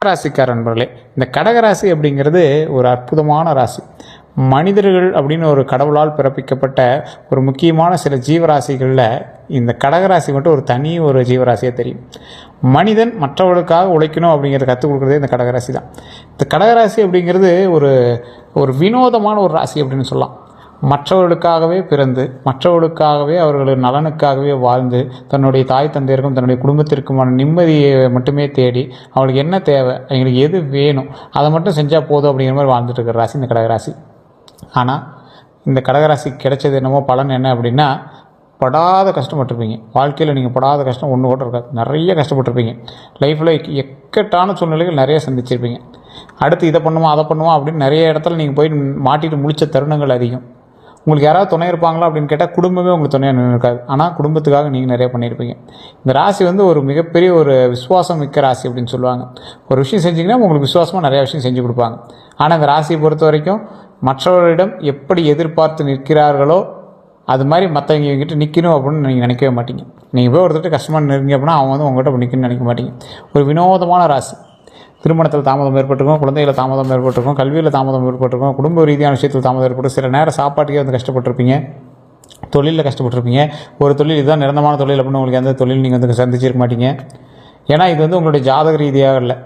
ராசிக்கார நண்பர்களே, இந்த கடகராசி அப்படிங்கிறது ஒரு அற்புதமான ராசி. மனிதர்கள் அப்படின்னு ஒரு கடவுளால் பிறப்பிக்கப்பட்ட ஒரு முக்கியமான சில ஜீவராசிகளில் இந்த கடகராசி மட்டும் ஒரு ஜீவராசியாக தெரியும். மனிதன் மற்றவர்களுக்காக உழைக்கணும் அப்படிங்கிறத கற்றுக் கொடுக்குறதே இந்த கடகராசி தான். இந்த கடகராசி அப்படிங்கிறது ஒரு ஒரு வினோதமான ஒரு ராசி அப்படின்னு சொல்லலாம். மற்றவர்களுக்காகவே பிறந்து மற்றவர்களுக்காகவே அவர்கள் நலனுக்காகவே வாழ்ந்து தன்னுடைய தாய் தந்தையருக்கும் தன்னுடைய குடும்பத்திற்குமான நிம்மதியை மட்டுமே தேடி அவங்களுக்கு என்ன தேவை, எங்களுக்கு எது வேணும் அதை மட்டும் செஞ்சால் போதும் அப்படிங்கிற மாதிரி வாழ்ந்துட்டு இருக்கிற ராசி இந்த கடகராசி. ஆனால் இந்த கடகராசிக்கு கிடைச்சது என்னமோ பலன் என்ன அப்படின்னா, படாத கஷ்டப்பட்டுருப்பீங்க. வாழ்க்கையில் நீங்கள் படாத கஷ்டம் ஒன்று கூட இருக்காது. நிறைய கஷ்டப்பட்டுருப்பீங்க. லைஃப்பில் எக்கட்டான சூழ்நிலைகள் நிறைய சந்திச்சிருப்பீங்க. அடுத்து இதை பண்ணுவோம் அதை பண்ணுவோம் அப்படின்னு நிறைய இடத்துல நீங்கள் போய் மாட்டிட்டு முழிச்ச தருணங்கள் அதிகம். உங்களுக்கு யாராவது துணை இருப்பாங்களா அப்படின்னு கேட்டால் குடும்பமே உங்களுக்கு துணையாக நின்று இருக்காது. ஆனால் குடும்பத்துக்காக நீங்கள் நிறைய பண்ணியிருப்பீங்க. இந்த ராசி ஒரு மிகப்பெரிய ஒரு விசுவாசம் மிக்க ராசி அப்படின்னு சொல்லுவாங்க. ஒரு விஷயம் செஞ்சிங்கன்னா உங்களுக்கு விசுவாசமாக நிறையா விஷயம் செஞ்சு கொடுப்பாங்க. ஆனால் இந்த ராசியை பொறுத்த வரைக்கும் மற்றவர்களிடம் எப்படி எதிர்பார்த்து நிற்கிறார்களோ அது மாதிரி மற்றவங்க இவங்ககிட்ட நிற்கணும் அப்படின்னு நீங்கள் நினைக்கவே மாட்டீங்க. நீங்கள் போய் ஒருத்தர் கஷ்டமாக நெருங்கி அப்படின்னா அவங்க உங்கள்கிட்ட நிற்கணும்னு நினைக்க மாட்டீங்க. ஒரு வினோதமான ராசி. திருமணத்தில் தாமதம் ஏற்பட்டிருக்கும், குழந்தைகளை தாமதம் ஏற்பட்டிருக்கும், கல்வியில் தாமதம் ஏற்பட்டிருக்கும், குடும்ப ரீதியான விஷயத்தில் தாமதம் ஏற்பட்டு சில நேரம் சாப்பாட்டுக்கே கஷ்டப்பட்டிருப்பீங்க, தொழிலில் கஷ்டப்பட்டிருப்பீங்க. ஒரு தொழில் இதுதான் நிரந்தரமான தொழில் அப்படின்னு உங்களுக்கு எந்த தொழில் நீங்கள் சந்திச்சிருக்க மாட்டீங்க. ஏன்னா இது உங்களுடைய ஜாதக ரீதியாக இல்லை,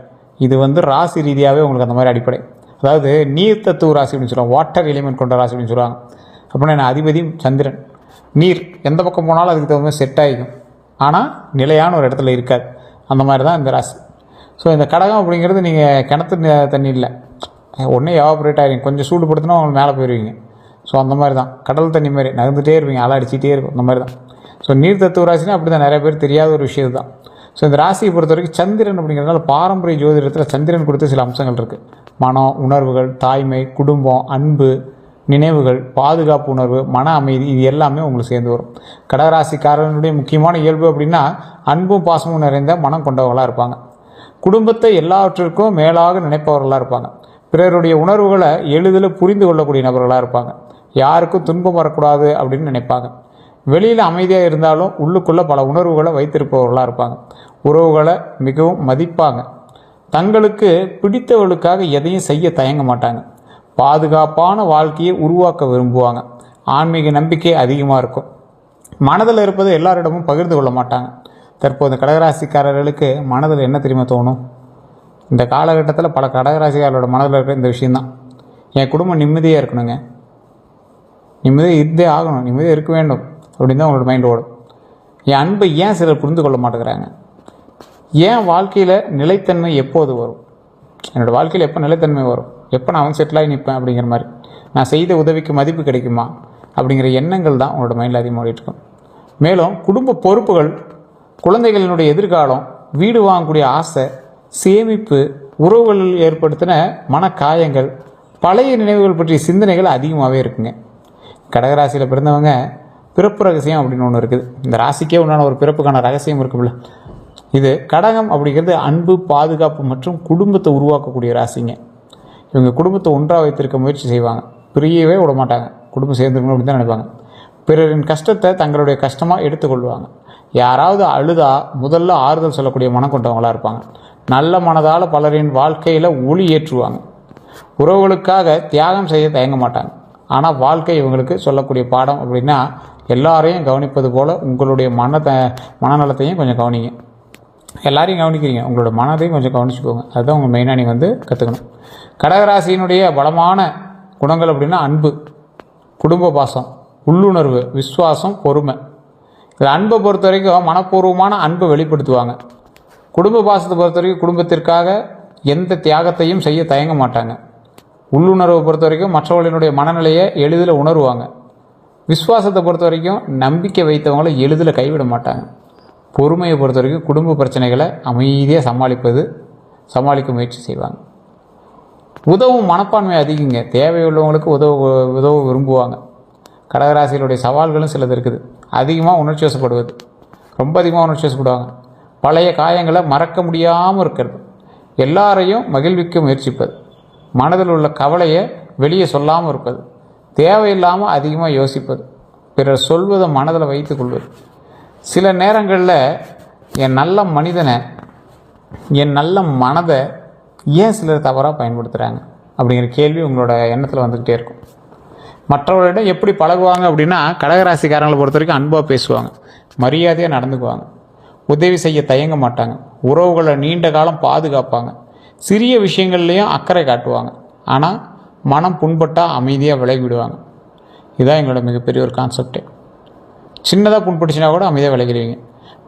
இது ராசி ரீதியாகவே உங்களுக்கு அந்த மாதிரி அடிப்படை. அதாவது நீர் தத்துவ ராசி அப்படின்னு சொல்லுவாங்க, வாட்டர் எலிமெண்ட் கொண்ட ராசி அப்படின்னு சொல்லுவாங்க. அப்படின்னா என்ன, அதிபதி சந்திரன். நீர் எந்த பக்கம் போனாலும் அதுக்கு தகுந்த மாதிரி செட் ஆகிக்கும், ஆனால் நிலையான ஒரு இடத்துல இருக்காது. அந்த மாதிரி தான் இந்த ராசி. ஸோ இந்த கடகம் அப்படிங்கிறது நீங்கள் கிணத்து தண்ணி இல்லை, ஒன்றே எவாபரேட் ஆகிருங்க, கொஞ்சம் சூடுபடுத்தினா அவங்க மேலே போயிடுவீங்க. ஸோ அந்த மாதிரி தான் கடல் தண்ணி மாதிரி நகர்ந்துகிட்டே இருப்பீங்க, அலை அடிச்சிட்டே இருக்கும். அந்த மாதிரி தான். ஸோ நீர் தத்துவ ராசினா அப்படி தான், நிறைய பேர் தெரியாத ஒரு விஷயம் தான். ஸோ இந்த ராசியை பொறுத்த வரைக்கும் சந்திரன் அப்படிங்கிறதுனால பாரம்பரிய ஜோதிடத்தில் சந்திரன் கொடுத்த சில அம்சங்கள் இருக்குது. மனம், உணர்வுகள், தாய்மை, குடும்பம், அன்பு, நினைவுகள், பாதுகாப்பு உணர்வு, மன அமைதி, இது எல்லாமே உங்களுக்கு சேர்ந்து வரும். கடகராசிக்காரனுடைய முக்கியமான இயல்பு அப்படின்னா அன்பும் பாசமும் நிறைந்த மனம் கொண்டவர்களாக இருப்பாங்க. குடும்பத்தை எல்லாவற்றிற்கும் மேலாக நினைப்பவர்களாக இருப்பாங்க. பிறருடைய உணர்வுகளை எளிதில் புரிந்து கொள்ளக்கூடிய நபர்களாக இருப்பாங்க. யாருக்கும் துன்பம் வரக்கூடாது அப்படின்னு நினைப்பாங்க. வெளியில் அமைதியாக இருந்தாலும் உள்ளுக்குள்ளே பல உணர்வுகளை வைத்திருப்பவர்களாக இருப்பாங்க. உறவுகளை மிகவும் மதிப்பாங்க. தங்களுக்கு பிடித்தவர்களுக்காக எதையும் செய்ய தயங்க மாட்டாங்க. பாதுகாப்பான வாழ்க்கையை உருவாக்க விரும்புவாங்க. ஆன்மீக நம்பிக்கை அதிகமாக இருக்கும். மனதில் இருப்பதை எல்லாரிடமும் பகிர்ந்து கொள்ள மாட்டாங்க. தற்போது கடகராசிக்காரர்களுக்கு மனதில் என்ன தெரியுமா தோணும்? இந்த காலகட்டத்தில் பல கடகராசிக்காரர்களோட மனதில் இருக்கிற இந்த விஷயந்தான், என் குடும்பம் நிம்மதியாக இருக்கணுங்க, நிம்மதியாக இருந்தே ஆகணும், நிம்மதியாக இருக்க வேண்டும் அப்படின்னு தான் அவங்களோட மைண்ட் ஓடும். என் அன்பை ஏன் சிலர் புரிந்து கொள்ள மாட்டேங்கிறாங்க? ஏன் வாழ்க்கையில் நிலைத்தன்மை எப்போது வரும்? என்னோடய வாழ்க்கையில் எப்போ நிலைத்தன்மை வரும்? எப்போ நான் செட்டிலாகி நிற்பேன் அப்படிங்கிற மாதிரி, நான் செய்த உதவிக்கு மதிப்பு கிடைக்குமா அப்படிங்கிற எண்ணங்கள் தான் உங்களோட மைண்டில் அதிகமாக ஓடிட்டுருக்கும். மேலும் குடும்ப பொறுப்புகள், குழந்தைகளினுடைய எதிர்காலம், வீடு வாங்கக்கூடிய ஆசை, சேமிப்பு, உறவுகளில் ஏற்படுத்தின மனக்காயங்கள், பழைய நினைவுகள் பற்றிய சிந்தனைகள் அதிகமாகவே இருக்குங்க. கடகராசியில் பிறந்தவங்க பிறப்பு ரகசியம் அப்படின்னு ஒன்று இருக்குது. இந்த ராசிக்கே உண்டான ஒரு பிறப்புக்கான ரகசியம் இருக்குல்ல, இது கடகம் அப்படிங்கிறது அன்பு, பாதுகாப்பு மற்றும் குடும்பத்தை உருவாக்கக்கூடிய ராசிங்க. இவங்க குடும்பத்தை ஒன்றாக வைத்திருக்க முயற்சி செய்வாங்க, பிரியவே விட மாட்டாங்க, குடும்பம் சேர்ந்துக்கணும் அப்படின்னு தான் நினைப்பாங்க. பிறரின் கஷ்டத்தை தங்களுடைய கஷ்டமாக எடுத்துக்கொள்வாங்க. யாராவது அழுதா முதல்ல ஆறுதல் சொல்லக்கூடிய மனம் கொண்டவங்களாக இருப்பாங்க. நல்ல மனதால் பலரின் வாழ்க்கையில் ஒளி ஏற்றுவாங்க. உறவுகளுக்காக தியாகம் செய்ய தயங்க மாட்டாங்க. ஆனால் வாழ்க்கை இவங்களுக்கு சொல்லக்கூடிய பாடம் அப்படின்னா, எல்லாரையும் கவனிப்பது போல் உங்களுடைய மனநலத்தையும் கொஞ்சம் கவனிங்க. எல்லாரையும் கவனிக்கிறீங்க, உங்களோட மனதையும் கொஞ்சம் கவனிச்சுக்கோங்க. அதுதான் உங்கள் மெயினாக நீங்கள் கற்றுக்கணும். கடகராசியினுடைய பலமான குணங்கள் அப்படின்னா அன்பு, குடும்ப பாசம், உள்ளுணர்வு, விசுவாசம், பொறுமை. இது அன்பை பொறுத்த வரைக்கும் மனப்பூர்வமான அன்பை வெளிப்படுத்துவாங்க. குடும்ப பாசத்தை பொறுத்த வரைக்கும் குடும்பத்திற்காக எந்த தியாகத்தையும் செய்ய தயங்க மாட்டாங்க. உள்ளுணர்வை பொறுத்த வரைக்கும் மற்றவர்களினுடைய மனநிலையை எளிதில் உணர்வாங்க. விசுவாசத்தை பொறுத்த வரைக்கும் நம்பிக்கை வைத்தவங்களை எளிதில் கைவிட மாட்டாங்க. பொறுமையை பொறுத்த வரைக்கும் குடும்ப பிரச்சனைகளை அமைதியாக சமாளிக்க முயற்சி செய்வாங்க. உதவும் மனப்பான்மை அதிகங்க. தேவையுள்ளவங்களுக்கு உதவ விரும்புவாங்க. கடகராசிகளுடைய சவால்களும் சிலது இருக்குது. அதிகமாக உணர்ச்சி வசப்படுவது, ரொம்ப அதிகமாக உணர்ச்சி வசப்படுவாங்க. பழைய காயங்களை மறக்க முடியாமல் இருக்கிறது, எல்லாரையும் மகிழ்விக்க முயற்சிப்பது, மனதில் உள்ள கவலையை வெளியே சொல்லாமல் இருப்பது, தேவையில்லாமல் அதிகமாக யோசிப்பது, பிறர் சொல்வதை மனதில் வைத்து கொள்வது. சில நேரங்களில் என் நல்ல மனிதனை, என் நல்ல மனதை ஏன் சிலர் தவறாக பயன்படுத்துகிறாங்க அப்படிங்கிற கேள்வி உங்களோட எண்ணத்தில் வந்துக்கிட்டே இருக்கும். மற்றவர்களிடம் எப்படி பழகுவாங்க அப்படின்னா, கடகராசிக்காரங்களை பொறுத்த வரைக்கும் அன்பாக பேசுவாங்க, மரியாதையாக நடந்துக்குவாங்க, உதவி செய்ய தயங்க மாட்டாங்க, உறவுகளை நீண்ட காலம் பாதுகாப்பாங்க, சிறிய விஷயங்கள்லேயும் அக்கறை காட்டுவாங்க. ஆனால் மனம் புண்பட்டால் அமைதியாக விலகிவிடுவாங்க. இதுதான் எங்களோட மிகப்பெரிய ஒரு கான்செப்டே. சின்னதாக புண்பட்டுச்சுன்னா கூட அமைதியாக விலகிடுவீங்க.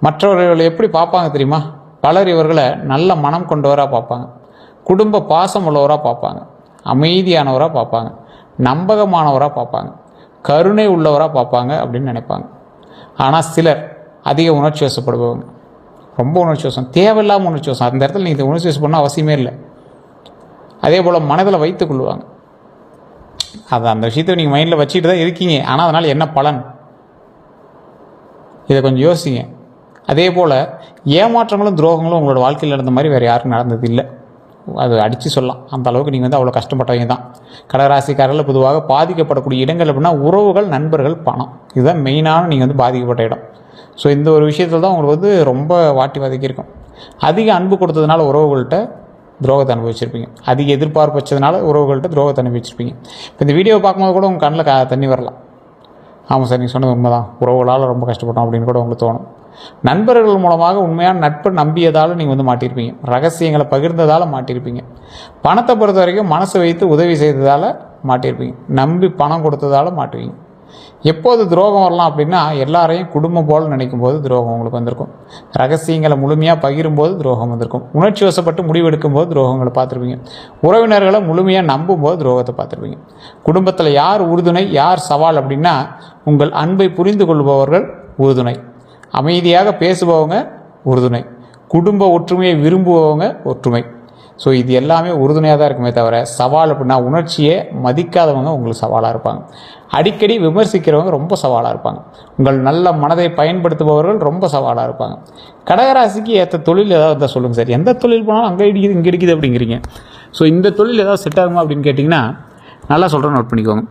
மற்றவர்களை எப்படி பார்ப்பாங்க தெரியுமா? பலர் இவர்களை நல்ல மனம் கொண்டவராக பார்ப்பாங்க, குடும்ப பாசம் உள்ளவராக பார்ப்பாங்க, அமைதியானவராக பார்ப்பாங்க, நம்பகமானவராக பார்ப்பாங்க, கருணை உள்ளவராக பார்ப்பாங்க அப்படின்னு நினைப்பாங்க. ஆனால் சிலர் அதிக உணர்ச்சி வசப்படுபவங்க, ரொம்ப உணர்ச்சி வசம், தேவையில்லாமல் உணர்ச்சி வசம். அந்த இடத்துல நீங்கள் உணர்ச்சி வசம் பண்ணால் அவசியமே இல்லை. அதே போல் மனதில் வைத்து கொள்ளுவாங்க. அது அந்த விஷயத்தை நீங்கள் மைண்டில் வச்சுட்டு தான் இருக்கீங்க. ஆனால் அதனால் என்ன பலன், இதை கொஞ்சம் யோசிங்க. அதே போல் ஏமாற்றங்களும் துரோகங்களும் உங்களோட வாழ்க்கையில் நடந்த மாதிரி வேறு யாருக்கும் நடந்தது இல்லை. அது அடித்து சொல்லலாம். அந்த அளவுக்கு நீங்கள் அவ்வளோ கஷ்டப்பட்டவங்க தான். கடகராசிக்காரர்கள் பொதுவாக பாதிக்கப்படக்கூடிய இடங்கள் அப்படின்னா உறவுகள், நண்பர்கள், பணம். இதுதான் மெயினான நீங்கள் பாதிக்கப்பட்ட இடம். ஸோ இந்த ஒரு விஷயத்தில் தான் உங்களுக்கு ரொம்ப வாட்டி வதக்கியிருக்கும். அதிக அன்பு கொடுத்ததுனால உறவுகள்கிட்ட துரோகத்தை அனுபவிச்சிருப்பீங்க. அதிக எதிர்பார்ப்பு வச்சதுனால உறவுகள்கிட்ட துரோகத்தை அனுபவிச்சிருப்பீங்க. இப்போ இந்த வீடியோவை பார்க்கும்போது கூட உங்கள் கண்ணில் தண்ணி வரலாம். ஆமாம் சார், நீங்கள் சொன்னது உண்மைதான், உறவுகளால் ரொம்ப கஷ்டப்பட்டோம் அப்படின்னு கூட உங்களுக்கு தோணும். நண்பர்கள் மூலமாக உண்மையான நட்பை நம்பியதால் நீங்கள் மாட்டியிருப்பீங்க. ரகசியங்களை பகிர்ந்ததால் மாட்டியிருப்பீங்க. பணத்தை பொறுத்த வரைக்கும் மனசை வைத்து உதவி செய்ததால் மாட்டியிருப்பீங்க. நம்பி பணம் கொடுத்ததால் மாட்டுவீங்க. எப்போது துரோகம் வரலாம் அப்படின்னா, எல்லாரையும் குடும்பம் போல் நினைக்கும் போது துரோகம் உங்களுக்கு வந்திருக்கும். ரகசியங்களை முழுமையாக பகிரும்போது துரோகம் வந்திருக்கும். உணர்ச்சி வசப்பட்டு முடிவெடுக்கும் போது துரோகங்களை பார்த்துருப்பீங்க. உறவினர்களை முழுமையாக நம்பும் போது துரோகத்தை பார்த்துருப்பீங்க. குடும்பத்தில் யார் உறுதுணை, யார் சவால் அப்படின்னா, உங்கள் அன்பை புரிந்து கொள்பவர்கள் உறுதுணை, அமைதியாக பேசுபவங்க உறுதுணை, குடும்ப ஒற்றுமையை விரும்புபவங்க ஒற்றுமை. ஸோ இது எல்லாமே உறுதுணையாக தான் இருக்குமே தவிர, சவால் அப்படின்னா உணர்ச்சியை மதிக்காதவங்க உங்களுக்கு சவாலாக இருப்பாங்க. அடிக்கடி விமர்சிக்கிறவங்க ரொம்ப சவாலாக இருப்பாங்க. உங்கள் நல்ல மனதை பயன்படுத்துபவர்கள் ரொம்ப சவாலாக இருப்பாங்க. கடகராசிக்கு ஏற்ற தொழில் ஏதாவது இருந்தால் சொல்லுங்கள் சார். எந்த தொழில் போனாலும் அங்கே இடிக்குது இங்கே இடிக்குது அப்படிங்கிறீங்க. ஸோ இந்த தொழில் ஏதாவது செட் ஆகுமா அப்படின்னு கேட்டிங்கன்னா, நல்லா சொல்கிறேன், நோட் பண்ணிக்கோங்க.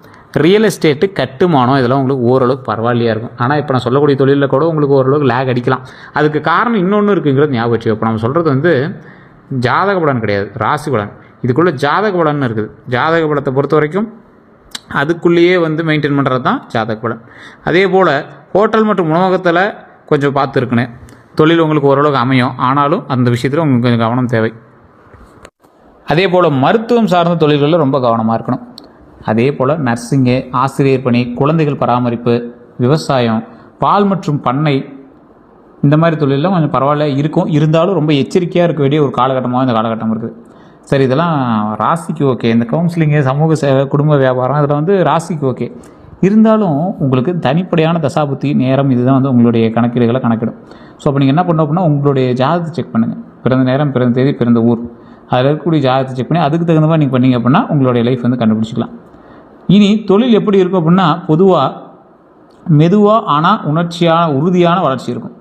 ரியல் எஸ்டேட்டு, கட்டுமானம், இதெல்லாம் உங்களுக்கு ஓரளவுக்கு பரவாயில்லையாக இருக்கும். ஆனால் இப்போ நான் சொல்லக்கூடிய தொழிலில் கூட உங்களுக்கு ஓரளவுக்கு லேக் அடிக்கலாம். அதுக்கு காரணம் இன்னொன்று இருக்குங்கிறது ஞாபகம் வச்சுக்கோ. இப்போ நம்ம சொல்கிறது ஜாதக பலன் கிடையாது, ராசி பலன். இதுக்குள்ளே ஜாதக பலன் இருக்குது. ஜாதக பலத்தை பொறுத்த வரைக்கும் அதுக்குள்ளேயே மெயின்டைன் பண்ணுறது தான் ஜாதக பலன். அதே போல் ஹோட்டல் மற்றும் உணவகத்தில் கொஞ்சம் பார்த்துருக்கணும். தொழில் உங்களுக்கு ஓரளவுக்கு அமையும், ஆனாலும் அந்த விஷயத்தில் உங்களுக்கு கொஞ்சம் கவனம் தேவை. அதே போல் மருத்துவம் சார்ந்த தொழில்களில் ரொம்ப கவனமாக இருக்கணும். அதே போல் நர்சிங்கு, ஆசிரியர் பணி, குழந்தைகள் பராமரிப்பு, விவசாயம், பால் மற்றும் பண்ணை, இந்த மாதிரி தொழிலெலாம் கொஞ்சம் பரவாயில்ல இருக்கும். இருந்தாலும் ரொம்ப எச்சரிக்கையாக இருக்க வேண்டிய ஒரு காலகட்டமாக இந்த காலகட்டம் இருக்குது. சரி, இதெல்லாம் ராசிக்கு ஓகே. இந்த கவுன்சிலிங்கு, சமூக சேவை, குடும்ப வியாபாரம், இதில் ராசிக்கு ஓகே. இருந்தாலும் உங்களுக்கு தனிப்படையான தசாபுத்தி நேரம் இதுதான் உங்களுடைய கணக்கீடுகளை கணக்கிடும். ஸோ அப்போ நீங்கள் என்ன பண்ணணும் அப்படின்னா, உங்களுடைய ஜாதகத்தை செக் பண்ணுங்கள். பிறந்த நேரம், பிறந்த தேதி, பிறந்த ஊர், அதில் இருக்கக்கூடிய ஜாதகத்தை செக் பண்ணி அதுக்கு தகுந்த மாதிரி நீங்கள் பண்ணிங்க அப்படின்னா உங்களுடைய லைஃப் கண்டுபிடிச்சிக்கலாம். இனி தொழில் எப்படி இருக்கும் அப்படின்னா, பொதுவாக மெதுவாக ஆனால் உணர்ச்சியான உறுதியான வளர்ச்சி இருக்கும்.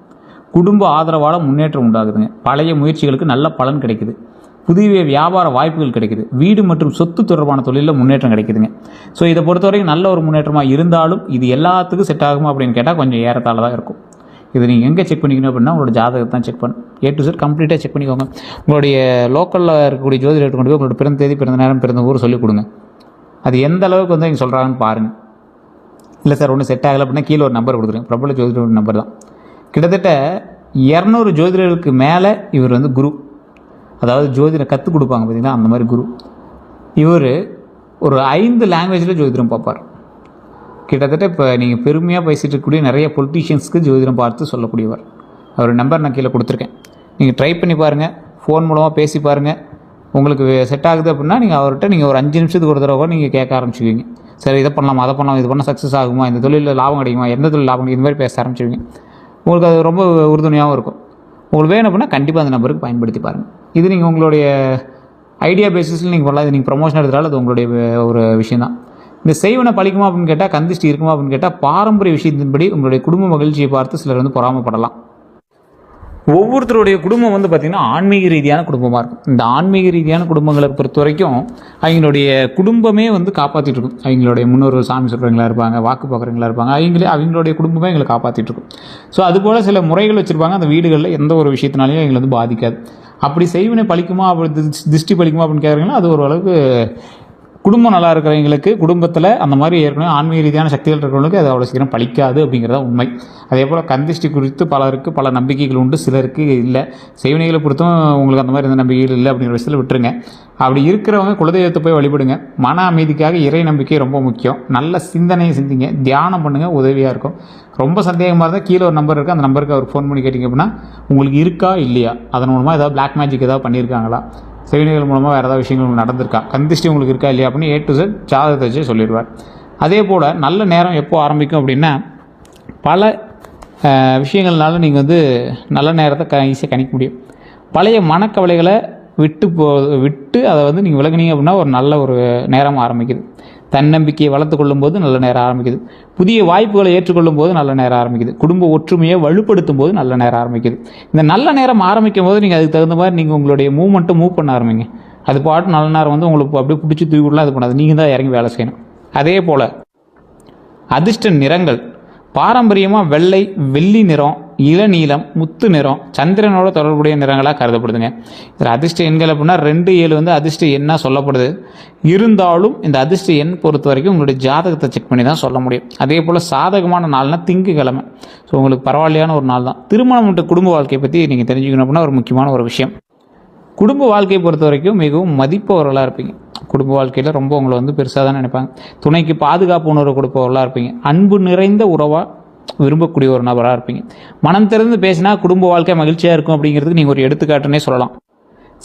குடும்ப ஆதரவால் முன்னேற்றம் உண்டாகுதுங்க. பழைய முயற்சிகளுக்கு நல்ல பலன் கிடைக்குது. புதிய வியாபார வாய்ப்புகள் கிடைக்குது. வீடு மற்றும் சொத்து தொடர்பான தொழிலில் முன்னேற்றம் கிடைக்குதுங்க. ஸோ இதை பொறுத்தவரைக்கும் நல்ல ஒரு முன்னேற்றமாக இருந்தாலும் இது எல்லாத்துக்கும் செட் ஆகுமா அப்படின்னு கேட்டால் கொஞ்சம் ஏறத்தாழ தான் இருக்கும். இது நீங்கள் எங்கே செக் பண்ணிக்கணும் அப்படின்னா, உங்களோட ஜாதகத்தை தான் செக் பண்ணணும். A to Z கம்ப்ளீட்டாக செக் பண்ணிக்கோங்க. உங்களுடைய லோக்கலில் இருக்கக்கூடிய ஜோதிடர் கொண்டு போய் உங்களோட பிறந்த தேதி, பிறந்த நேரம், பிறந்த ஊர் சொல்லிக் கொடுங்க. அது எந்த அளவுக்கு இங்கே சொல்கிறாங்கன்னு பாருங்கள். இல்லை சார் ஒன்றும் செட் ஆகலை அப்படின்னா கீழே ஒரு நம்பர் கொடுத்துருங்க. பிரபல ஜோதிடர் நம்பர் தான். கிட்டத்தட்ட 200 ஜோதிடர்களுக்கு மேலே இவர் குரு, அதாவது ஜோதிடம் கற்றுக் கொடுப்பாங்க பார்த்தீங்கன்னா, அந்த மாதிரி குரு. இவர் ஒரு 5 லாங்குவேஜில் ஜோதிடம் பார்ப்பார். கிட்டத்தட்ட இப்போ நீங்கள் பெருமையாக பேசிகிட்டு இருக்கக்கூடிய நிறைய பொலிட்டீஷியன்ஸ்க்கு ஜோதிடம் பார்த்து சொல்லக்கூடியவர். அவர் நம்பர் நான் கீழே கொடுத்துருக்கேன். நீங்கள் ட்ரை பண்ணி பாருங்கள், ஃபோன் மூலமாக பேசி பாருங்கள். உங்களுக்கு செட் ஆகுது அப்படின்னா நீங்கள் அவர்கிட்ட ஒரு 5 நிமிஷத்துக்கு ஒரு தடவை நீங்கள் கேட்க ஆரம்பிச்சுக்குவீங்க. சரி, இதை பண்ணலாம், அதை பண்ணலாம், இது பண்ணால் சக்ஸஸ் ஆகுமா, இந்த தொழிலில் லாபம் கிடைக்குமா, எந்த தொழில் லாபம் கிடைக்கும், இந்த மாதிரி பேச ஆரம்பிச்சுவீங்க. உங்களுக்கு அது ரொம்ப உறுதுணையாகவும் இருக்கும். உங்களுக்கு வேணும் அப்படின்னா கண்டிப்பாக அந்த நம்பருக்கு பயன்படுத்தி பாருங்கள். இது நீங்கள் உங்களுடைய ஐடியா பேசிஸில் நீங்கள் பண்ணலாம். இது நீங்கள் ப்ரொமோஷன் எடுத்தாலும் அது உங்களுடைய ஒரு விஷயம் தான். இந்த செய்வனை பழிக்குமா அப்படின்னு கேட்டால், கந்திஷ்டி இருக்குமா அப்படின்னு கேட்டால், பாரம்பரிய விஷயத்தின்படி உங்களுடைய குடும்ப மகிழ்ச்சியை பார்த்து சிலர் பொறாமப்படலாம். ஒவ்வொருத்தருடைய குடும்பம் பார்த்திங்கன்னா ஆன்மீக ரீதியான குடும்பமாக இருக்கும். இந்த ஆன்மீக ரீதியான குடும்பங்களை பொறுத்த வரைக்கும் அவங்களுடைய குடும்பமே காப்பாற்றிட்டு இருக்கும். அவங்களுடைய முன்னோர்கள் சாமி சொல்கிறவங்களா இருப்பாங்க, வாக்கு பார்க்குறவங்களா இருப்பாங்க. அவங்களுடைய குடும்பமே எங்களை காப்பாற்றிட்டு இருக்கும். ஸோ அதுபோல் சில முறைகள் வச்சுருப்பாங்க. அந்த வீடுகளில் எந்த ஒரு விஷயத்தினாலையும் எங்களை பாதிக்காது. அப்படி செய்வினை பழிக்குமா, அப்படி திருஷ்டி பழிக்குமா அப்படின்னு கேட்குறீங்கன்னா, அது ஓரளவுக்கு குடும்பம் நல்லா இருக்கிறவங்களுக்கு, குடும்பத்தில் அந்த மாதிரி ஏற்கனவே ஆன்மீக ரீதியான சக்திகள் இருக்கிறவங்களுக்கு அது அவ்வளோ சீக்கிரம் பழிக்காது அப்படிங்கிறதா உண்மை. அதே போல் கந்திஷ்டி குறித்து பலருக்கு பல நம்பிக்கைகள் உண்டு, சிலருக்கு இல்லை. செய்வினைகளை பொறுத்தும் உங்களுக்கு அந்த மாதிரி எந்த நம்பிக்கைகள் இல்லை அப்படிங்கிற விஷயத்தில் விட்டுருங்க. அப்படி இருக்கிறவங்க குலதெய்வத்தை போய் வழிபடுங்க. மன அமைதிக்காக இறை நம்பிக்கை ரொம்ப முக்கியம். நல்ல சிந்தனையை சிந்திங்க, தியானம் பண்ணுங்கள், உதவியாக இருக்கும். ரொம்ப சந்தேகமாக இருந்தால் கீழே ஒரு நம்பர் இருக்குது, அந்த நம்பருக்கு அவர் ஃபோன் பண்ணி கேட்டிங்க அப்படின்னா உங்களுக்கு இருக்கா இல்லையா, அதன் மூலமாக ஏதாவது பிளாக் மேஜிக் ஏதாவது பண்ணியிருக்காங்களா, செய்வினைகள் மூலமாக வேறு ஏதாவது விஷயங்கள் நடந்திருக்கா, கந்திஷ்டி உங்களுக்கு இருக்கா இல்லையா அப்படின்னு A to Z ஜாதகத்தை வச்சு சொல்லிடுவார். அதே போல் நல்ல நேரம் எப்போ ஆரம்பிக்கும் அப்படின்னா, பல விஷயங்கள்னால நீங்கள் நல்ல நேரத்தை ஈஸியாக கணிக்க முடியும். பழைய மனக்கவலைகளை விட்டு அதை நீங்கள் விலகினீங்க அப்படின்னா ஒரு நல்ல ஒரு நேரம் ஆரம்பிக்குது. தன்னம்பிக்கையை வளர்த்து கொள்ளும்போது நல்ல நேரம் ஆரம்பிக்குது. புதிய வாய்ப்புகளை ஏற்றுக்கொள்ளும் போது நல்ல நேரம் ஆரம்பிக்குது. குடும்ப ஒற்றுமையை வலுப்படுத்தும் போது நல்ல நேரம் ஆரம்பிக்குது. இந்த நல்ல நேரம் ஆரம்பிக்கும் போது நீங்கள் அதுக்கு தகுந்த மாதிரி நீங்கள் உங்களுடைய மூவ்மெண்ட்டை மூவ் பண்ண ஆரம்பிங்க. அது பாட்டு நல்ல நேரம் உங்களுக்கு அப்படியே பிடிச்சி தூக்கிவிடலாம், இது பண்ணாது, நீங்கள் தான் இறங்கி வேலை செய்யணும். அதே போல் அதிர்ஷ்ட நிறங்கள் பாரம்பரியமாக வெள்ளை, வெள்ளி நிறம், இளநீலம், முத்து நிறம் சந்திரனோட தொடர்புடைய நிறங்களாக கருதப்படுதுங்க. இதில் அதிர்ஷ்ட எண்கள் அப்படின்னா 2, 7 அதிர்ஷ்ட எண்ணாக சொல்லப்படுது. இருந்தாலும் இந்த அதிர்ஷ்ட எண் பொறுத்த வரைக்கும் உங்களுடைய ஜாதகத்தை செக் பண்ணி தான் சொல்ல முடியும். அதே போல் சாதகமான நாள்னால் திங்கக்கிழமை. ஸோ உங்களுக்கு பரவாயில்லையான ஒரு நாள் தான். திருமணம் மற்றும் குடும்ப வாழ்க்கையை பற்றி நீங்கள் தெரிஞ்சுக்கணும் அப்படின்னா ஒரு முக்கியமான ஒரு விஷயம். குடும்ப வாழ்க்கையை பொறுத்த வரைக்கும் மிகவும் மதிப்பவர்களாக இருப்பீங்க. குடும்ப வாழ்க்கையில் ரொம்ப உங்களை பெருசாக தான் நினைப்பாங்க. துணைக்கு பாதுகாப்பு உணர்வு கொடுப்பவர்களாக இருப்பீங்க. அன்பு நிறைந்த உறவாக விரும்பக்கூடிய ஒரு நபராக இருப்பீங்க. மனம் திறந்து பேசினா குடும்ப வாழ்க்கை மகிழ்ச்சியாக இருக்கும் அப்படிங்கிறதுக்கு நீங்கள் ஒரு எடுத்துக்காட்டுன்னே சொல்லலாம்.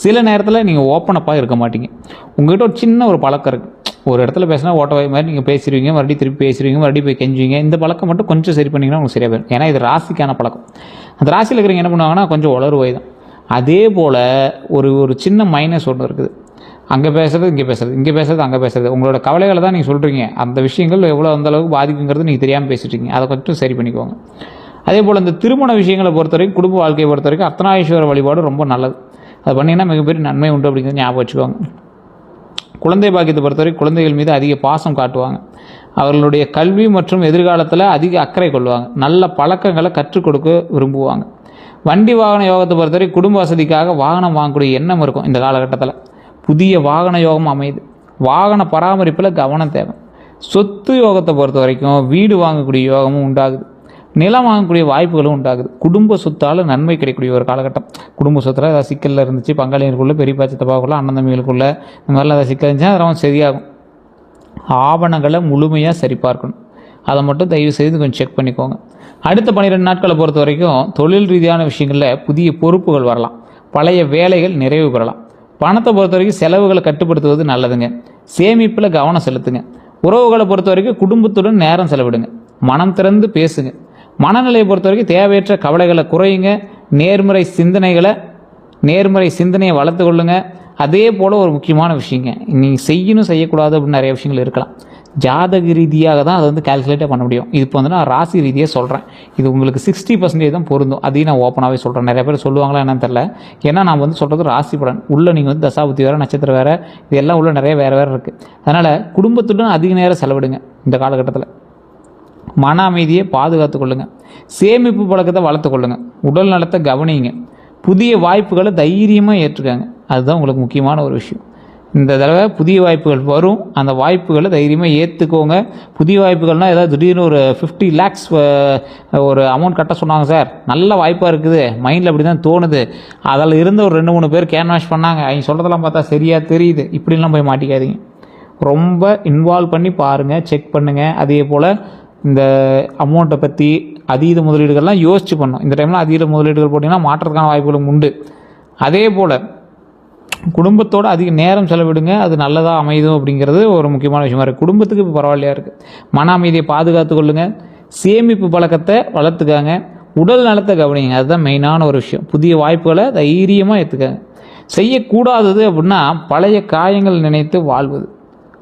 சில நேரத்தில் நீங்கள் ஓப்பனப்பாக இருக்க மாட்டீங்க. உங்கள்கிட்ட ஒரு சின்ன ஒரு பழக்கம் இருக்குது. ஒரு இடத்துல பேசினா ஓட்டவாய் மாதிரி நீங்கள் பேசிடுவீங்க, மறுபடியும் திருப்பி பேசுவீங்க, மறுபடியும் போய் கெஞ்சுவீங்க. இந்த பழக்கம் மட்டும் கொஞ்சம் சரி பண்ணிங்கன்னா உங்களுக்கு சரியாக போயிடும். ஏன்னா இது ராசிக்கான பழக்கம். அந்த ராசியில் இருக்கிறவங்க என்ன பண்ணுவாங்கன்னா கொஞ்சம் உளறுவாய் தான். அதே போல் ஒரு சின்ன மைனஸ் ஒன்று இருக்குது. அங்கே பேசுகிறது, இங்கே பேசுகிறது, இங்கே பேசுகிறது, அங்கே பேசுகிறது. உங்களோட கவலைகளை தான் நீங்கள் சொல்கிறீங்க. அந்த விஷயங்கள் எவ்வளோ அந்தளவுக்கு பாதிக்குங்கிறது நீங்கள் தெரியாமல் பேசிட்டீங்க. அதை கொஞ்சம் சரி பண்ணிக்கோங்க. அதே போல் இந்த திருமண விஷயங்களை பொறுத்த வரைக்கும், குடும்ப வாழ்க்கையை பொறுத்த வரைக்கும் அர்த்தநாரீஸ்வரர் வழிபாடு ரொம்ப நல்லது. அது பண்ணிங்கன்னா மிகப்பெரிய நன்மை உண்டு அப்படிங்கிறது ஞாபகம் வச்சுக்கோங்க. குழந்தை பாக்கியத்தை பொறுத்தவரைக்கும் குழந்தைகள் மீது அதிக பாசம் காட்டுவாங்க. அவர்களுடைய கல்வி மற்றும் எதிர்காலத்தில் அதிக அக்கறை கொள்வாங்க. நல்ல பழக்கங்களை கற்றுக் கொடுக்க விரும்புவாங்க. வண்டி வாகன யோகத்தை பொறுத்தவரை குடும்ப வசதிக்காக வாகனம் வாங்கக்கூடிய எண்ணம் இருக்கும். இந்த காலகட்டத்தில் புதிய வாகன யோகம் அமையுது. வாகன பராமரிப்பில் கவனம் தேவை. சொத்து யோகத்தை பொறுத்த வரைக்கும் வீடு வாங்கக்கூடிய யோகமும் உண்டாகுது. நிலம் வாங்கக்கூடிய வாய்ப்புகளும் உண்டாகுது. குடும்ப சொத்தால் நன்மை கிடைக்கக்கூடிய ஒரு காலகட்டம். குடும்ப சொத்தில் ஏதாவது சிக்கலில் இருந்துச்சு, பங்காளிகளுக்குள்ளே, பெரியப்பா சித்தப்பாக்குள்ளே, அண்ணன் தம்பிகளுக்குள்ளே, இந்த மாதிரிலாம் ஏதாவது சிக்கல் இருந்துச்சுன்னா அதெல்லாம் சரியாகும். ஆவணங்களை முழுமையாக சரிபார்க்கணும். அதை மட்டும் தயவு செய்து கொஞ்சம் செக் பண்ணிக்கோங்க. அடுத்த 12 நாட்களை பொறுத்த வரைக்கும் தொழில் ரீதியான விஷயங்களில் புதிய பொறுப்புகள் வரலாம். பழைய வேலைகள் நிறைவு பெறலாம். பணத்தை பொறுத்த வரைக்கும் செலவுகளை கட்டுப்படுத்துவது நல்லதுங்க. சேமிப்பில் கவனம் செலுத்துங்க. உறவுகளை பொறுத்த வரைக்கும் குடும்பத்துடன் நேரம் செலவிடுங்க. மனம் திறந்து பேசுங்க. மனநிலையை பொறுத்த வரைக்கும் தேவையற்ற கவலைகளை குறையுங்க. நேர்மறை சிந்தனையை வளர்த்து கொள்ளுங்க. அதே போல் ஒரு முக்கியமான விஷயங்க, நீங்கள் செய்யணும் செய்யக்கூடாது அப்படின்னு நிறைய விஷயங்கள் இருக்கலாம். ஜாதக ரீதியாக தான் அதை கால்குலேட்டே பண்ண முடியும். இது இப்போ நான் ராசி ரீதியாக சொல்கிறேன். இது உங்களுக்கு 60% தான் பொருந்தும். அதையும் நான் ஓப்பனாகவே சொல்கிறேன். நிறைய பேர் சொல்லுவாங்களா என்னன்னு தெரில. ஏன்னா நான் சொல்கிறது ராசி பலன். உள்ளே நீங்கள் தசாபுத்தி வேறு, நட்சத்திரம் வேறு, இதெல்லாம் உள்ள நிறைய வேறு இருக்குது. அதனால் குடும்பத்துடன் அதிக நேரம் செலவிடுங்க. இந்த காலகட்டத்தில் மன அமைதியை பாதுகாத்து கொள்ளுங்கள். சேமிப்பு பழக்கத்தை வளர்த்து கொள்ளுங்கள். உடல் நலத்தை கவனிங்க. புதிய வாய்ப்புகளை தைரியமாக ஏற்றுக்காங்க. அதுதான் உங்களுக்கு முக்கியமான ஒரு விஷயம். இந்த தடவை புதிய வாய்ப்புகள் வரும். அந்த வாய்ப்புகளை தைரியமாக ஏற்றுக்கோங்க. புதிய வாய்ப்புகள்னால் ஏதாவது திடீர்னு ஒரு 50 lakhs ஒரு அமௌண்ட் கட்ட சொன்னாங்க சார், நல்ல வாய்ப்பாக இருக்குது, மைண்டில் அப்படி தான் தோணுது, அதில் இருந்த ஒரு 2-3 பேர் கேன்வாஷ் பண்ணாங்க, அவங்க சொல்கிறதெல்லாம் பார்த்தா சரியாக தெரியுது, இப்படிலாம் போய் மாட்டிக்காதீங்க. ரொம்ப இன்வால்வ் பண்ணி பாருங்கள், செக் பண்ணுங்கள். அதே போல் இந்த அமௌண்ட்டை பற்றி அதீத முதலீடுகள்லாம் யோசிச்சு பண்ணணும். இந்த டைமில் அதீத முதலீடுகள் போட்டிங்கன்னா மாற்றத்துக்கான வாய்ப்புகளும் உண்டு. அதே போல் குடும்பத்தோடு அதிக நேரம் செலவிடுங்க. அது நல்லதாக அமைதும் அப்படிங்கிறது ஒரு முக்கியமான விஷயமா இருக்குது. குடும்பத்துக்கு இப்போ பரவாயில்லையாக இருக்குது. மன அமைதியை பாதுகாத்து கொள்ளுங்கள். சேமிப்பு பழக்கத்தை வளர்த்துக்காங்க. உடல் நலத்தை கவனிங்க. அதுதான் மெயினான ஒரு விஷயம். புதிய வாய்ப்புகளை தைரியமாக ஏற்றுக்காங்க. செய்யக்கூடாதது அப்படின்னா பழைய காயங்கள் நினைத்து வாழ்வது.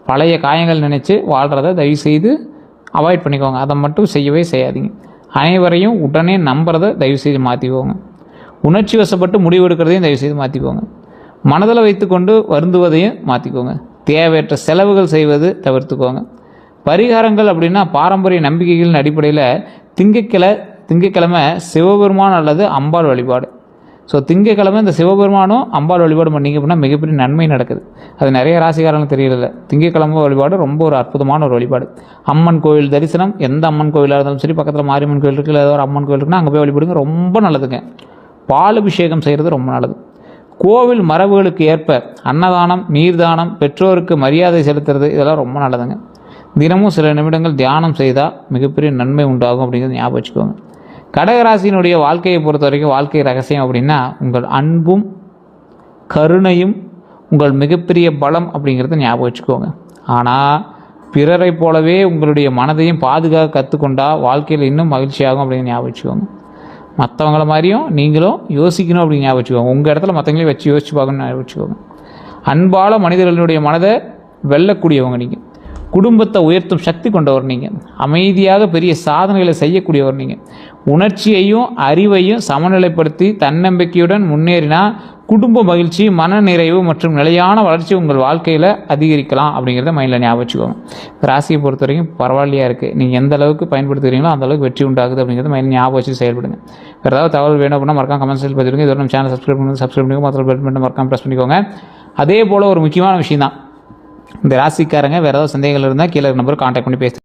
பழைய காயங்கள் நினச்சி வாழ்கிறத தயவுசெய்து அவாய்ட் பண்ணிக்கோங்க. அதை மட்டும் செய்யவே செய்யாதீங்க. அனைவரையும் உடனே நம்புறதை தயவுசெய்து மாற்றிக்கோங்க. உணர்ச்சி வசப்பட்டு முடிவெடுக்கிறதையும் தயவுசெய்து மாற்றிக்கோங்க. மனதில் வைத்துக்கொண்டு வருந்துவதையும் மாற்றிக்கோங்க. தேவையற்ற செலவுகள் செய்வது தவிர்த்துக்கோங்க. பரிகாரங்கள் அப்படின்னா பாரம்பரிய நம்பிக்கைகளின் அடிப்படையில் திங்கட்கிழமை சிவபெருமான் அல்லது அம்பாள் வழிபாடு, ஸோ திங்கக்கிழமை இந்த சிவபெருமானும் அம்பாள் வழிபாடு பண்ணிங்க அப்படின்னா மிகப்பெரிய நன்மை நடக்குது. அது நிறைய ராசிக்காரங்களுக்கு தெரியல. திங்கக்கிழமை வழிபாடு ரொம்ப ஒரு அற்புதமான ஒரு வழிபாடு. அம்மன் கோயில் தரிசனம், எந்த அம்மன் கோயிலாக இருந்தாலும் சரி, பக்கத்தில் மாரியம்மன் கோயில் இருக்குது, இல்லை ஏதோ ஒரு அம்மன் கோயில் இருக்குன்னா அங்கே போய் வழிபடுங்க, ரொம்ப நல்லதுங்க. பால் அபிஷேகம் செய்கிறது ரொம்ப நல்லது. கோவில் மரபுகளுக்கு ஏற்ப அன்னதானம், நீர்தானம், பெற்றோருக்கு மரியாதை செலுத்துறது, இதெல்லாம் ரொம்ப நல்லதுங்க. தினமும் சில நிமிடங்கள் தியானம் செய்தால் மிகப்பெரிய நன்மை உண்டாகும் அப்படிங்கிறது ஞாபகம் வச்சுக்கோங்க. கடகராசியினுடைய வாழ்க்கையை பொறுத்த வரைக்கும் வாழ்க்கை ரகசியம் அப்படின்னா உங்கள் அன்பும் கருணையும் உங்கள் மிகப்பெரிய பலம் அப்படிங்கிறத ஞாபகம் வச்சுக்கோங்க. ஆனால் பிறரை போலவே உங்களுடைய மனதையும் பாதுகாக்க கற்றுக்கொண்டா வாழ்க்கையில் இன்னும் மகிழ்ச்சியாகும் அப்படின்னு ஞாபகம் வச்சுக்கோங்க. மற்றவங்கள மாதிரியும் நீங்களும் யோசிக்கணும் அப்படின்னு ஞாபகம் வச்சுக்கோங்க. உங்கள் இடத்துல மற்றவங்களையும் வச்சு யோசிச்சு பார்க்கணும்னு ஞாபகம் வச்சுக்கோங்க. அன்பால மனிதர்களுடைய மனதை வெல்லக்கூடியவங்க நீங்கள். குடும்பத்தை உயர்த்தும் சக்தி கொண்டவர் நீங்கள். அமைதியாக பெரிய சாதனைகளை செய்யக்கூடியவர் நீங்கள். உணர்ச்சியையும் அறிவையும் சமநிலைப்படுத்தி தன்னம்பிக்கையுடன் முன்னேறினா குடும்ப மகிழ்ச்சி, மன நிறைவு மற்றும் நிலையான வளர்ச்சி உங்கள் வாழ்க்கையில் அதிகரிக்கலாம் அப்படிங்கிறத மைண்டில் ஞாபகம் வச்சுக்கோங்க. ராசியை பொறுத்த வரைக்கும் பரவாயில்லையா இருக்குது. நீங்கள் எந்த அளவுக்கு பயன்படுத்துகிறீங்களோ அந்த அளவுக்கு வெற்றி உண்டாகுது அப்படிங்கிறத மைண்டில் ஞாபகம் வச்சு செயல்படுங்க. வேறு ஏதாவது தகவல் வேணும் அப்படின்னா மறக்காம கமெண்ட்ஸில் பார்த்துருங்க. இதோட நம்ம சேனல் சப்ஸ்கிரைப் பண்ணி மற்ற பெல் பட்டன் மறக்காம ப்ரெஸ் பண்ணிக்கோங்க. அதே போல் ஒரு முக்கியமான விஷயம் தான், இந்த ராசிக்காரங்க வேறு ஏதாவது சந்தேகங்கள் இருந்தால் கீழே நம்பர் கான்டாக்ட் பண்ணி பேச